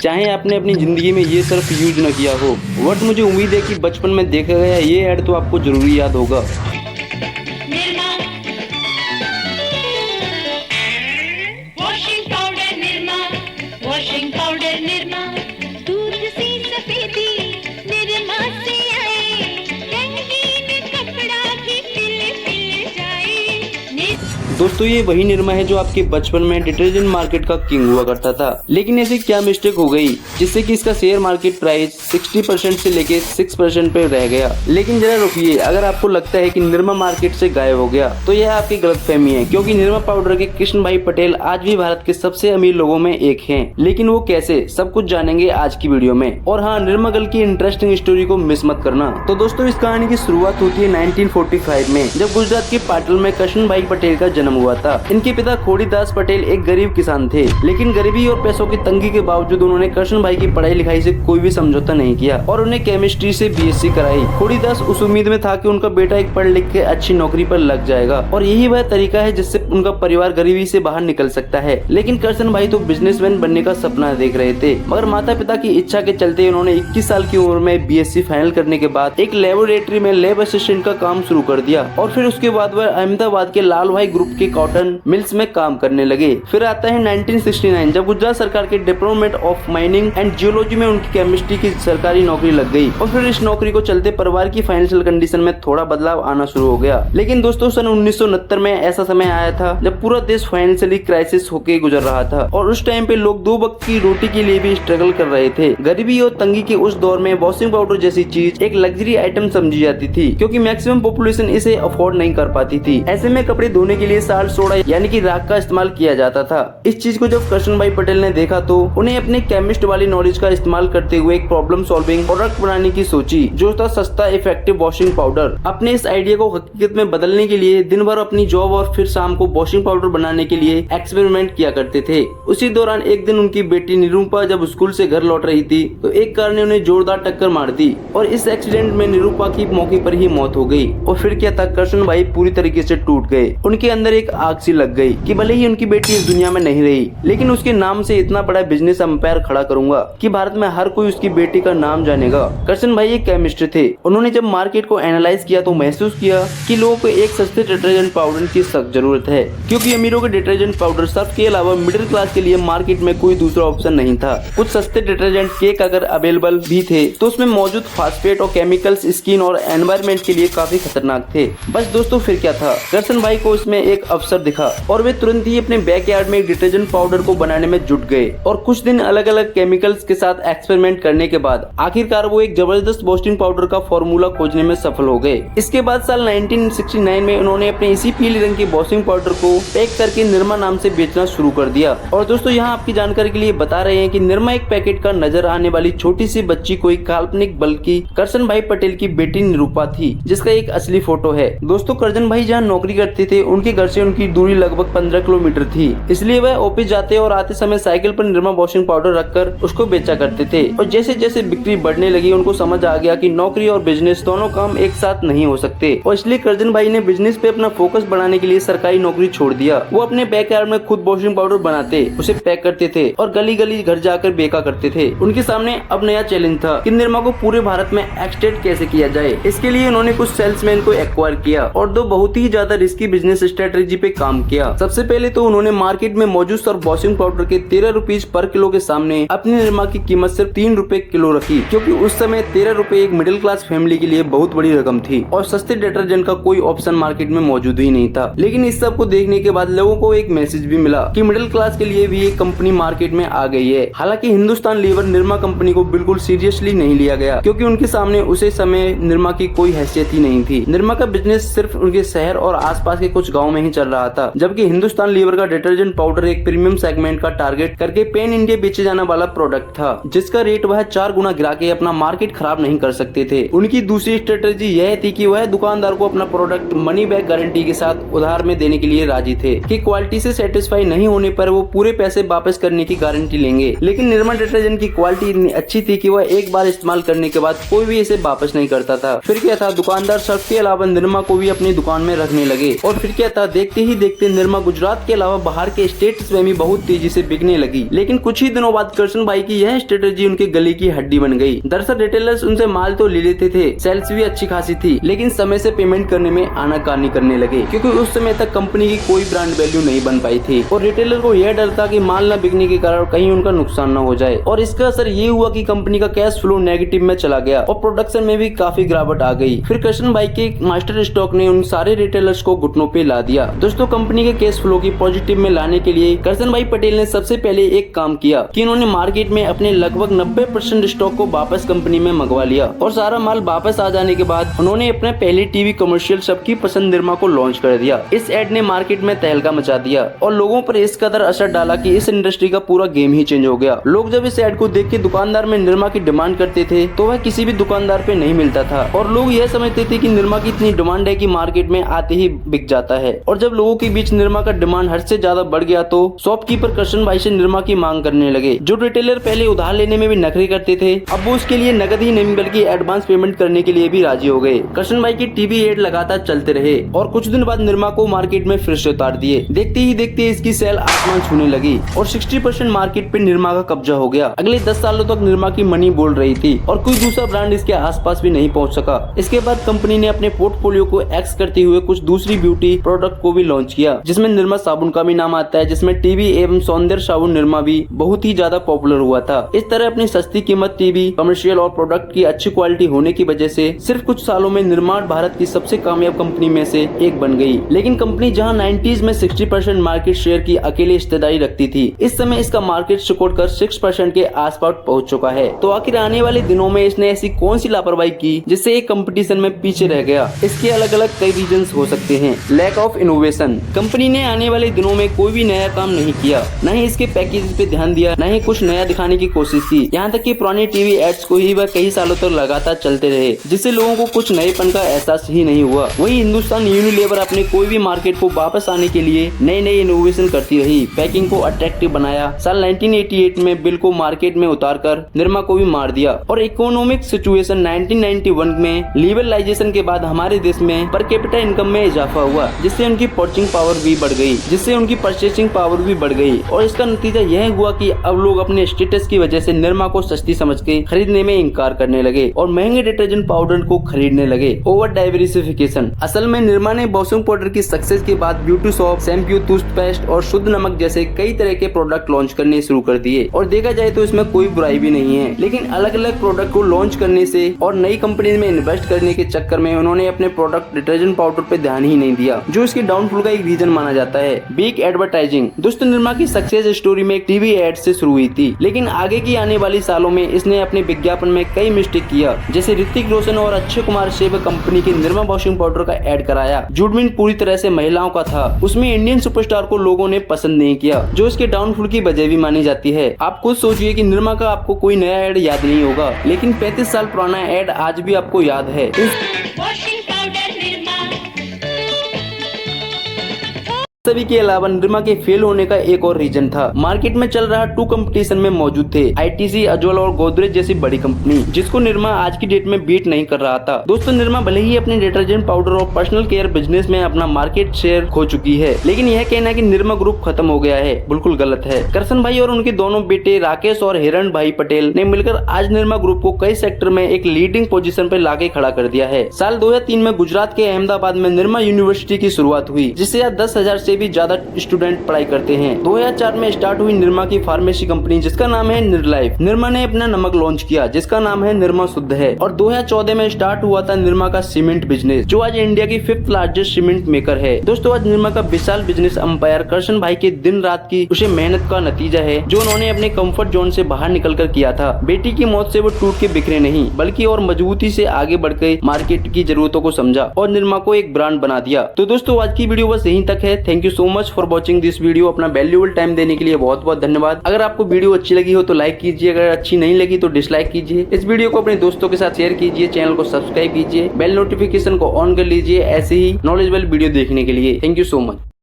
चाहे आपने अपनी जिंदगी में ये सर्फ यूज न किया हो, बट मुझे उम्मीद है कि बचपन में देखा गया ये ऐड तो आपको जरूरी याद होगा। Nirma washing powder, Nirma washing powder, Nirma दूध सी सफेदी निर्मा से आए, रंगीन कपड़ा भी पिल जाए। दोस्तों ये वही निर्मा है जो आपके बचपन में डिटर्जेंट मार्केट का किंग हुआ करता था। लेकिन ऐसी क्या मिस्टेक हो गई जिससे कि इसका शेयर मार्केट प्राइस 60% से लेके 6% पे रह गया। लेकिन जरा रुकिए, अगर आपको लगता है कि निर्मा मार्केट से गायब हो गया तो यह आपकी गलतफहमी है, क्योंकि निर्मा पाउडर के कृष्ण भाई पटेल आज भी भारत के सबसे अमीर लोगों में एक हैं। लेकिन वो कैसे, सब कुछ जानेंगे आज की वीडियो में। और हाँ, निर्मा गर्ल की इंटरेस्टिंग स्टोरी को मिस मत करना। तो दोस्तों इस कहानी की शुरुआत होती है 1945 में, जब गुजरात के पाटल में कृष्ण भाई पटेल का जन्म हुआ था। इनके पिता खोड़ीदास पटेल एक गरीब किसान थे, लेकिन गरीबी और पैसों की तंगी के बावजूद उन्होंने कृष्ण भाई की पढ़ाई लिखाई से कोई भी समझौता नहीं किया और उन्हें केमिस्ट्री से बीएससी कराई। खोड़ीदास उस उम्मीद में था कि उनका बेटा एक पढ़ लिख के अच्छी नौकरी पर लग जाएगा और यही वह तरीका है जिससे उनका परिवार गरीबी से बाहर निकल सकता है। लेकिन कृष्ण भाई तो बिजनेसमैन बनने का सपना देख रहे थे, मगर माता पिता की इच्छा के चलते उन्होंने 21 साल की उम्र में बीएससी फाइनल करने के बाद एक लेबोरेटरी में लैब असिस्टेंट का काम शुरू कर दिया और फिर उसके बाद वह अहमदाबाद के लाल भाई ग्रुप के कॉटन मिल्स में काम करने लगे। फिर आता है 1969, जब गुजरात सरकार के department of mining and geology में उनकी केमिस्ट्री की सरकारी नौकरी लग गई और फिर इस नौकरी को चलते परिवार की फाइनेंशियल कंडीशन में थोड़ा बदलाव आना शुरू हो गया। लेकिन दोस्तों सन 1969 में ऐसा समय आया था जब पूरा देश फाइनेंशियली क्राइसिस होके गुजर रहा था और उस टाइम पे लोग 2 वक्त की रोटी के लिए भी स्ट्रगल कर रहे थे। गरीबी और तंगी के उस दौर में वॉशिंग पाउडर जैसी चीज एक लग्जरी आइटम समझी जाती थी, क्योंकि मैक्सिमम पॉपुलेशन इसे अफोर्ड नहीं कर पाती थी। ऐसे में कपड़े धोने के लिए साल्ट सोडा यानी कि राख का इस्तेमाल किया जाता था। इस चीज को जब कृष्ण भाई पटेल ने देखा तो उन्हें अपने केमिस्ट वाली नॉलेज का इस्तेमाल करते हुए एक प्रॉब्लम सॉल्विंग प्रोडक्ट बनाने की सोची, जो था सस्ता इफेक्टिव वॉशिंग पाउडर। अपने इस आइडिया को हकीकत में बदलने के लिए दिन भर अपनी जॉब और फिर शाम को वॉशिंग पाउडर बनाने के लिए एक्सपेरिमेंट किया करते थे। उसी दौरान एक दिन उनकी बेटी निरूपा जब स्कूल से घर लौट रही थी तो एक कार ने उन्हें जोरदार टक्कर मार दी और इस एक्सीडेंट में निरूपा की मौके पर ही मौत हो गई। और फिर क्या था, कृष्ण भाई पूरी तरीके से टूट गए। उनके अंदर एक आग सी लग गई कि भले ही उनकी बेटी इस दुनिया में नहीं रही, लेकिन उसके नाम से इतना बड़ा बिजनेस एम्पायर खड़ा करूंगा कि भारत में हर कोई उसकी बेटी का नाम जानेगा। कृष्ण भाई एक केमिस्ट थे। उन्होंने जब मार्केट को एनालाइज किया तो महसूस किया कि लोगों को एक सस्ते डिटर्जेंट पाउडर की सख्त जरूरत है, क्योंकि अमीरों के डिटर्जेंट पाउडर सर्फ के अलावा मिडिल क्लास के लिए मार्केट में कोई दूसरा ऑप्शन नहीं था। कुछ सस्ते डिटर्जेंट केक अगर अवेलेबल भी थे तो उसमें मौजूद फास्फेट और केमिकल्स स्किन और एनवायरमेंट के लिए काफी खतरनाक थे। बस दोस्तों फिर क्या था, कृष्ण भाई को इसमें एक अवसर दिखा और वे तुरंत ही अपने बैकयार्ड में डिटर्जेंट पाउडर को बनाने में जुट गए और कुछ दिन अलग अलग केमिकल्स के साथ एक्सपेरिमेंट करने के बाद आखिरकार वो एक जबरदस्त वॉशिंग पाउडर का फॉर्मूला खोजने में सफल हो गए। इसके बाद साल 1969 में उन्होंने अपने इसी पीले रंग के वॉशिंग पाउडर को पैक करके निर्मा नाम से बेचना शुरू कर दिया। और दोस्तों यहाँ आपकी जानकारी के लिए बता रहे हैं कि निर्मा एक पैकेट का नजर आने वाली छोटी सी बच्ची कोई काल्पनिक बल्कि कृष्ण भाई पटेल की बेटी निरूपा थी, जिसका एक असली फोटो है। दोस्तों कृष्ण भाई जहाँ नौकरी करते थे उनके घर से उनकी दूरी लगभग 15 किलोमीटर थी, इसलिए वह ऑफिस जाते और आते समय साइकिल पर निर्मा वॉशिंग पाउडर रखकर उसको बेचा करते थे। और जैसे जैसे बिक्री बढ़ने लगी उनको समझ आ गया कि नौकरी और बिजनेस दोनों काम एक साथ नहीं हो सकते और इसलिए कृष्ण भाई ने बिजनेस पे अपना फोकस बढ़ाने के लिए सरकारी नौकरी छोड़ दिया। वो अपने बैकयार्ड में खुद वॉशिंग पाउडर बनाते, उसे पैक करते थे और गली गली घर जाकर बेचा करते थे। उनके सामने अब नया चैलेंज था कि निर्मा को पूरे भारत में एक्सटेंड कैसे किया जाए। इसके लिए उन्होंने कुछ सेल्समैन को एक्वायर किया और 2 बहुत ही ज्यादा रिस्की बिजनेस स्ट्रेटेजी पे काम किया। सबसे पहले तो उन्होंने मार्केट में मौजूद सर्फ वॉशिंग पाउडर के 13 रुपीज पर किलो के सामने अपनी निर्मा की कीमत सिर्फ 3 रुपए किलो रखी, क्योंकि उस समय 13 रुपए एक मिडिल क्लास फैमिली के लिए बहुत बड़ी रकम थी और सस्ते डिटर्जेंट का कोई ऑप्शन मार्केट में मौजूद ही नहीं था। लेकिन इस सब को देखने के बाद लोगों को एक मैसेज भी मिला कि मिडिल क्लास के लिए भी एक कंपनी मार्केट में आ गई है। हालांकि हिंदुस्तान लीवर निर्मा कंपनी को बिल्कुल सीरियसली नहीं लिया गया, क्योंकि उनके सामने उसे समय निर्मा की कोई हैसियत ही नहीं थी। निर्मा का बिजनेस सिर्फ उनके शहर और आसपास के कुछ गाँव में ही चल रहा था, जबकि हिंदुस्तान लीवर का डिटर्जेंट पाउडर एक प्रीमियम सेगमेंट का टारगेट करके पैन इंडिया बेचे जाने वाला प्रोडक्ट था, जिसका रेट वह 4 गुना गिरा के अपना मार्केट खराब नहीं कर सकते थे। उनकी दूसरी स्ट्रेटेजी यह थी कि वह दुकानदार को अपना प्रोडक्ट मनी बैक गारंटी के साथ उधार में देने के लिए लिए राजी थे कि क्वालिटी से सेटिस्फाई नहीं होने पर वो पूरे पैसे वापस करने की गारंटी लेंगे। लेकिन निर्मा डिटर्जेंट की क्वालिटी इतनी अच्छी थी कि वह एक बार इस्तेमाल करने के बाद कोई भी इसे वापस नहीं करता था। फिर क्या था, दुकानदार सर्फ के अलावा निर्मा को भी अपनी दुकान में रखने लगे और फिर क्या था, देखते ही देखते निर्मा गुजरात के अलावा बाहर के स्टेट्स में भी बहुत तेजी से बिकने लगी। लेकिन कुछ ही दिनों बाद करशन भाई की यह स्ट्रेटेजी उनके गले की हड्डी बन गई। दरअसल रिटेलर्स उनसे माल तो ले लेते थे, सेल्स भी अच्छी खासी थी, लेकिन समय से पेमेंट करने में आनाकानी करने लगे क्योंकि उस समय तक कंपनी की कोई ब्रांड वैल्यू नहीं बन पाई थी और रिटेलर को यह डर था कि माल न बिकने के कारण कहीं उनका नुकसान न हो जाए। और इसका असर ये हुआ कि कंपनी का कैश फ्लो नेगेटिव में चला गया और प्रोडक्शन में भी काफी गिरावट आ गई। फिर करशन भाई के मास्टर स्टॉक ने उन सारे रिटेलर्स को घुटनों पे ला दिया। दोस्तों, कंपनी के कैश फ्लो की पॉजिटिव में लाने के लिए करशन भाई पटेल ने सबसे पहले एक काम किया कि उन्होंने मार्केट में अपने लगभग 90% स्टॉक को वापस कंपनी में मंगवा लिया और सारा माल वापस आ जाने के बाद उन्होंने अपने पहले टीवी कमर्शियल सबकी पसंद निर्मा को लॉन्च कर दिया। इस एड ने मार्केट में तहलका मचा दिया और लोगों पर इस कदर असर डाला कि इस इंडस्ट्री का पूरा गेम ही चेंज हो गया। लोग जब इस एड को देख के दुकानदार में निर्मा की डिमांड करते थे तो वह किसी भी दुकानदार पे नहीं मिलता था और लोग यह समझते थे कि निर्मा की इतनी डिमांड है कि मार्केट में आते ही बिक जाता है। और जब लोगों के बीच निर्मा का डिमांड हद से ज्यादा बढ़ गया तो शॉपकीपर करशन भाई से निर्मा की मांग करने लगे। जो रिटेलर पहले उधार लेने में भी नखरे करते थे, अब वो उसके लिए नकद ही नहीं बल्कि एडवांस पेमेंट करने के लिए भी राजी हो गए। करशन भाई की टीवी एड लगातार चलते रहे और कुछ दिन बाद निर्मा को मार्केट में फिर से उतार दिए। देखते ही देखते इसकी सेल आसमान छूने लगी और 60% मार्केट पे निर्मा का कब्जा हो गया। अगले 10 सालों तक निर्मा की मनी बोल रही थी और कोई दूसरा ब्रांड इसके आसपास भी नहीं पहुंच सका। इसके बाद कंपनी ने अपने पोर्टफोलियो को एक्स करते हुए कुछ दूसरी ब्यूटी प्रोडक्ट को भी लॉन्च किया, जिसमें निर्मा साबुन का भी नाम आता है, जिसमें टीवी एवं सौंदर्य साबुन निर्मा भी बहुत ही ज्यादा पॉपुलर हुआ था। इस तरह अपनी सस्ती कीमत, टीवी, कमर्शियल और प्रोडक्ट की अच्छी क्वालिटी होने की वजह से सिर्फ कुछ सालों में निर्मा भारत की सबसे कामयाब कंपनी में से एक बन गई। लेकिन कंपनी जहां 90s में 60% मार्केट शेयर की अकेली हिस्सेदारी रखती थी, इस समय इसका मार्केट सिकुड़कर 6% के आसपास पहुंच चुका है। तो आखिर आने वाले दिनों में इसने ऐसी कौन सी लापरवाही की जिससे एक कंपटीशन में पीछे रह गया? इसके अलग अलग कई रीजंस हो सकते हैं। लैक ऑफ इनोवेशन, कंपनी ने आने वाले दिनों में कोई भी नया काम नहीं किया, न ही इसके पैकेज पे ध्यान दिया, न ही कुछ नया दिखाने की कोशिश की। यहाँ तक कि पुराने टीवी एड्स को ही वह कई सालों तक लगातार चलते रहे, जिससे लोगों को कुछ नएपन का एहसास ही नहीं हुआ। वही हिंदुस्तान यूनिलीवर अपने कोई भी मार्केट को वापस आने के लिए नए नए इनोवेशन करती रही, पैकिंग को अट्रैक्टिव बनाया। साल 1988 में बिल को मार्केट में उतारकर निर्मा को भी मार दिया और इकोनॉमिक सिचुएशन 1991 में लिबरलाइजेशन के बाद हमारे देश में पर कैपिटा इनकम में इजाफा हुआ, जिससे उनकी परचेसिंग पावर भी बढ़ गई, और इसका नतीजा यह हुआ कि अब लोग अपने स्टेटस की वजह से निर्मा को सस्ती समझ के खरीदने में इनकार करने लगे और महंगे डिटर्जेंट पाउडर को खरीदने लगे। ओवर डाइवर्सिफिकेशन, असल में निर्मा ने वॉशिंग पाउडर की सक्सेस के बाद ब्यूटी सोप, शैम्पू, टूथपेस्ट और शुद्ध नमक जैसे कई तरह के प्रोडक्ट लॉन्च करने शुरू कर दिए और देखा जाए तो इसमें कोई बुराई भी नहीं है। लेकिन अलग अलग प्रोडक्ट को लॉन्च करने से और नई कंपनी में इन्वेस्ट करने के चक्कर में उन्होंने अपने प्रोडक्ट डिटर्जेंट पाउडर पे ध्यान ही नहीं दिया, जो इसके डाउनफॉल का एक रीजन माना जाता है। बिग एडवर्टाइजिंग, दोस्तों निर्मा की सक्सेस स्टोरी में एक टीवी एड से शुरू हुई थी, लेकिन आगे की आने वाली सालों में इसने अपने विज्ञापन में कई मिस्टेक किया, जैसे ऋतिक रोशन और अक्षय कुमार से कंपनी की निर्मा वॉशिंग पाउडर का एड कराया। जूडमिन पूरी तरह से महिलाओं का था, उसमें इंडियन सुपरस्टार को लोगों ने पसंद नहीं किया, जो इसके डाउनफॉल की वजह भी मानी जाती है। आप खुद सोचिए कि निर्मा का आपको कोई नया एड याद नहीं होगा, लेकिन 35 साल पुराना एड आज भी आपको याद है। Washing powder Nirma. सभी के अलावा निर्मा के फेल होने का एक और रीजन था, मार्केट में चल रहा 2 कंपटीशन में मौजूद थे, आईटीसी, अजोल और गोदरेज जैसी बड़ी कंपनी, जिसको निर्मा आज की डेट में बीट नहीं कर रहा था। दोस्तों निर्मा भले ही अपने डिटर्जेंट पाउडर और पर्सनल केयर बिजनेस में अपना मार्केट शेयर खो चुकी है, लेकिन यह कहना कि निर्मा ग्रुप खत्म हो गया है बिल्कुल गलत है। करशन भाई और उनके दोनों बेटे राकेश और हिरण भाई पटेल ने मिलकर आज निर्मा ग्रुप को कई सेक्टर में एक लीडिंग पोजीशन पर लाके खड़ा कर दिया है। साल 2003 में गुजरात के अहमदाबाद में निर्मा यूनिवर्सिटी की शुरुआत हुई, जिससे आज 10,000 से भी ज्यादा स्टूडेंट पढ़ाई करते हैं। 2004 में स्टार्ट हुई निर्मा की फार्मेसी कंपनी, जिसका नाम है निर्लाइफ। निर्मा ने अपना नमक लॉन्च किया, जिसका नाम है निर्मा शुद्ध है, और 2014 में स्टार्ट हुआ था निर्मा का सीमेंट बिजनेस, जो आज इंडिया की 5th लार्जेस्ट सीमेंट मेकर है। दोस्तों आज निर्मा का विशाल बिजनेस अंपायर करशन भाई के दिन रात की उसे मेहनत का नतीजा है, जो उन्होंने अपने कंफर्ट जोन से बाहर निकलकर किया था। बेटी की मौत से वो टूट के बिखरे नहीं, बल्कि और मजबूती से आगे बढ़ के मार्केट की जरूरतों को समझा और निर्मा को एक ब्रांड बना दिया। तो दोस्तों आज की वीडियो बस यहीं तक है। Thank you so much for watching this video. अपना वैल्यूएबल टाइम देने के लिए बहुत बहुत धन्यवाद। अगर आपको वीडियो अच्छी लगी हो तो लाइक कीजिए, अगर अच्छी नहीं लगी तो डिसलाइक कीजिए। इस वीडियो को अपने दोस्तों के साथ शेयर कीजिए, चैनल को सब्सक्राइब कीजिए, बेल नोटिफिकेशन को ऑन कर लीजिए ऐसे ही नॉलेजेबल वीडियो देखने के लिए। Thank you so much.